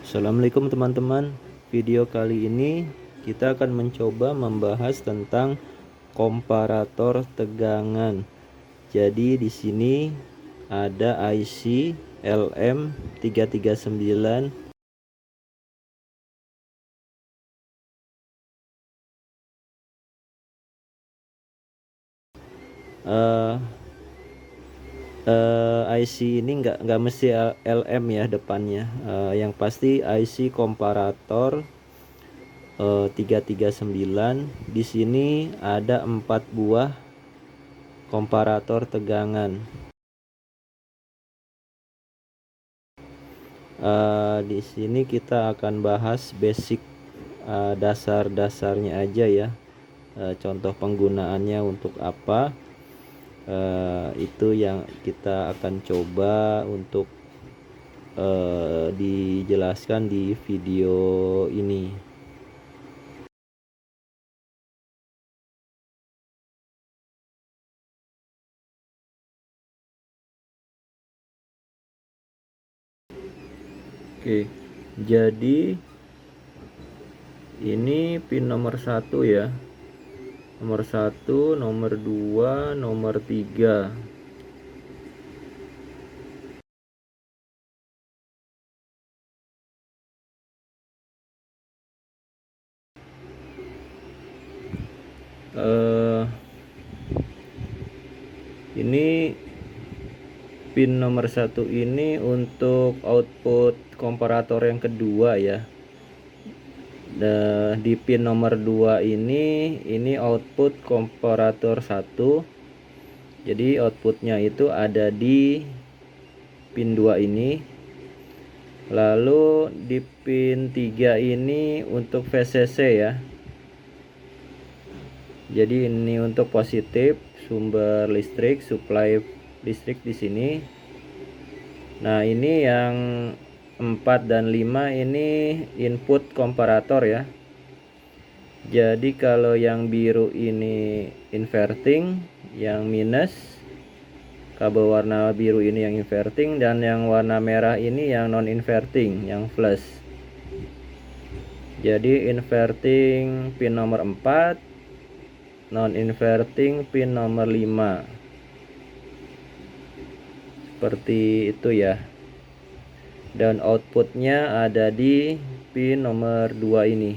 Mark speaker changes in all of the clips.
Speaker 1: Assalamualaikum teman-teman. Video kali ini kita akan mencoba membahas tentang komparator tegangan. Jadi di sini ada IC LM339 IC ini nggak mesti LM ya depannya. Yang pasti IC komparator 339. Di sini ada 4 buah komparator tegangan. Di sini kita akan bahas basic dasar-dasarnya aja ya. Contoh penggunaannya untuk apa, itu yang kita akan coba untuk dijelaskan di video ini. Oke, jadi ini pin nomor 1 ya. Nomor 1, nomor 2, nomor 3. Ini pin nomor 1 ini untuk output komparator yang kedua ya. Nah, di pin nomor 2 ini output komparator 1. Jadi outputnya itu ada di pin 2 ini. Lalu di pin 3 ini untuk VCC ya. Jadi ini untuk positif, sumber listrik, supply listrik di sini. Nah, ini yang 4 dan 5 ini input komparator ya. Jadi kalau yang biru ini inverting, yang minus, kabel warna biru ini yang inverting, dan yang warna merah ini yang non inverting, yang plus. Jadi inverting pin nomor 4, non inverting pin nomor 5. Seperti itu ya. Dan outputnya ada di pin nomor 2 ini.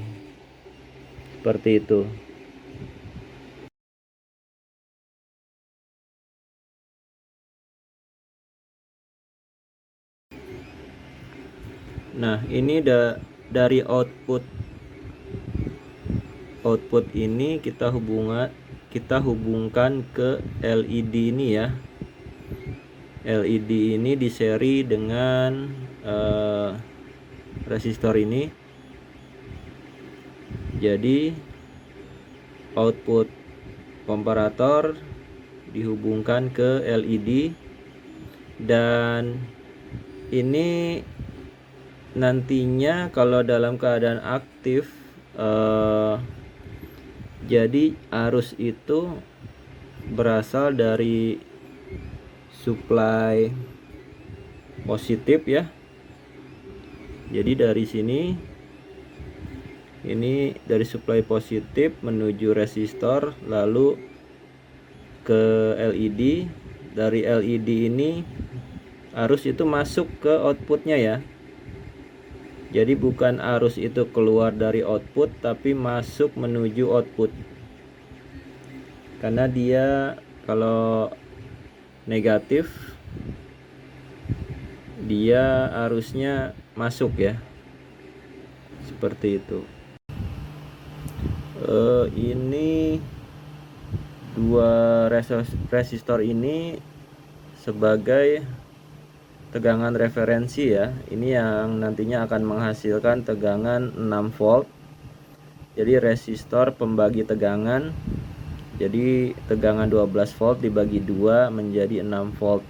Speaker 1: Seperti itu. Nah, ini dari output ini kita hubungkan ke LED ini ya. LED ini di seri dengan resistor ini. Jadi output komparator dihubungkan ke LED, dan ini nantinya kalau dalam keadaan aktif, jadi arus itu berasal dari supply positif ya. Jadi dari sini, ini dari supply positif menuju resistor, lalu ke LED. Dari LED ini arus itu masuk ke outputnya ya. Jadi bukan arus itu keluar dari output, tapi masuk menuju output. Karena dia kalau negatif, dia arusnya masuk ya. Seperti itu. Ini dua resistor ini sebagai tegangan referensi ya. Ini yang nantinya akan menghasilkan tegangan 6 volt. Jadi resistor pembagi tegangan. Jadi tegangan 12 volt dibagi 2 menjadi 6 volt.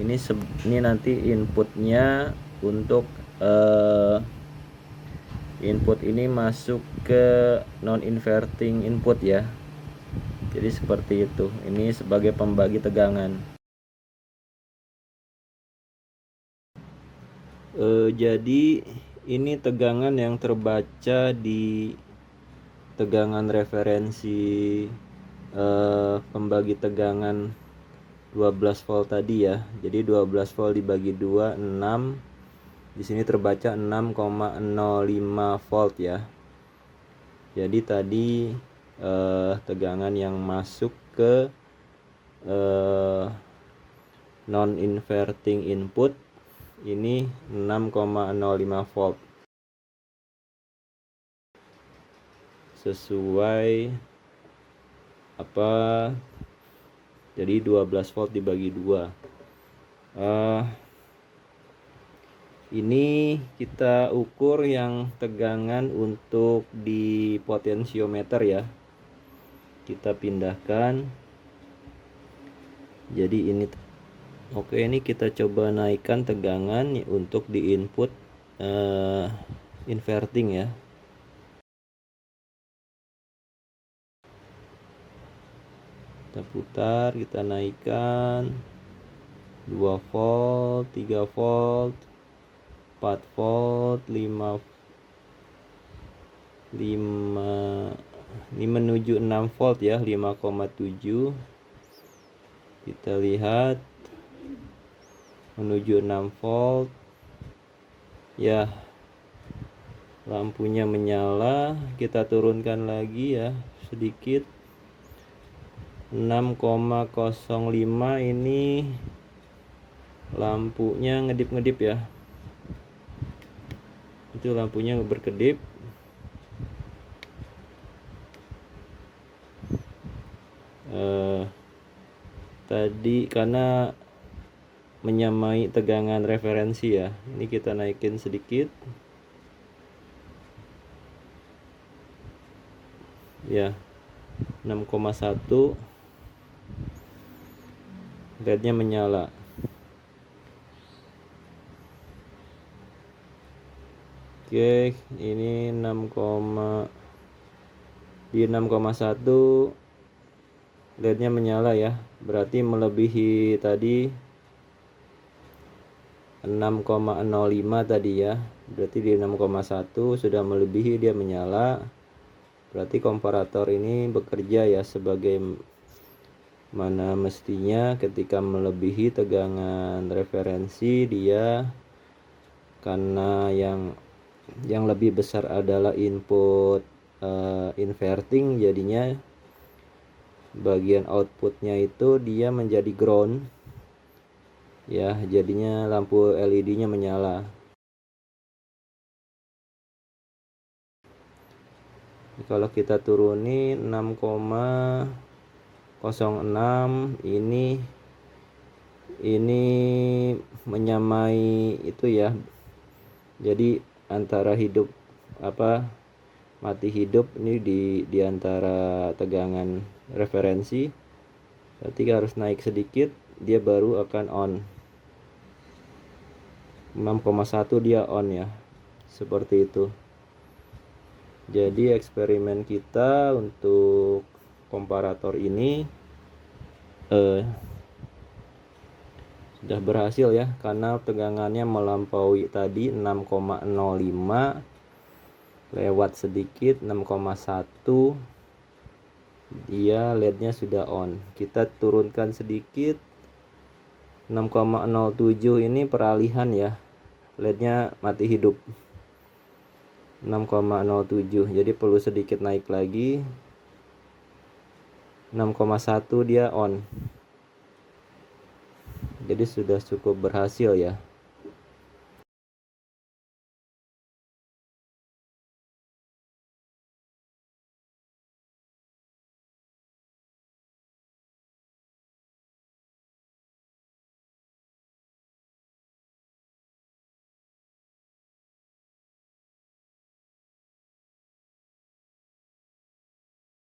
Speaker 1: Ini nanti inputnya untuk input ini masuk ke non inverting input ya. Jadi seperti itu. Ini sebagai pembagi tegangan. Jadi ini tegangan yang terbaca di tegangan referensi pembagi tegangan 12 volt tadi ya. Jadi 12 volt dibagi 2, 6. Di sini terbaca 6,05 volt ya. Jadi tadi tegangan yang masuk ke non inverting input ini 6,05 volt. Sesuai apa? Jadi 12 volt dibagi 2. Ini kita ukur yang tegangan untuk di potensiometer ya. Kita pindahkan. Jadi ini oke, ini kita coba naikkan tegangan untuk di input inverting ya. Kita putar, kita naikkan 2 volt, 3 volt, 4 volt, 5 ini menuju 6 volt ya, 5,7. Kita lihat menuju 6 volt ya, lampunya menyala. Kita turunkan lagi ya sedikit, 6,05. ini lampunya ngedip-ngedip ya, itu lampunya berkedip. Tadi karena menyamai tegangan referensi ya, ini kita naikin sedikit ya, 6,1. LED-nya menyala. Oke, ini 6,1 LED-nya menyala ya, berarti melebihi tadi 6,05 tadi ya. Berarti di 6,1 sudah melebihi, dia menyala. Berarti komparator ini bekerja ya sebagai mana mestinya. Ketika melebihi tegangan referensi, dia karena yang lebih besar adalah input inverting, jadinya bagian outputnya itu dia menjadi ground ya, jadinya lampu LED-nya menyala. Kalau kita turuni 6,06, ini menyamai itu ya. Jadi antara hidup mati hidup ini di antara tegangan referensi. Berarti harus naik sedikit, dia baru akan on. 6,1 dia on ya, seperti itu. Jadi eksperimen kita untuk komparator ini sudah berhasil ya, karena tegangannya melampaui tadi 6,05, lewat sedikit 6,1, dia LED-nya sudah on. Kita turunkan sedikit 6,07, ini peralihan ya, LED-nya mati hidup 6,07, jadi perlu sedikit naik lagi. 6,1 dia on. Jadi sudah cukup berhasil ya.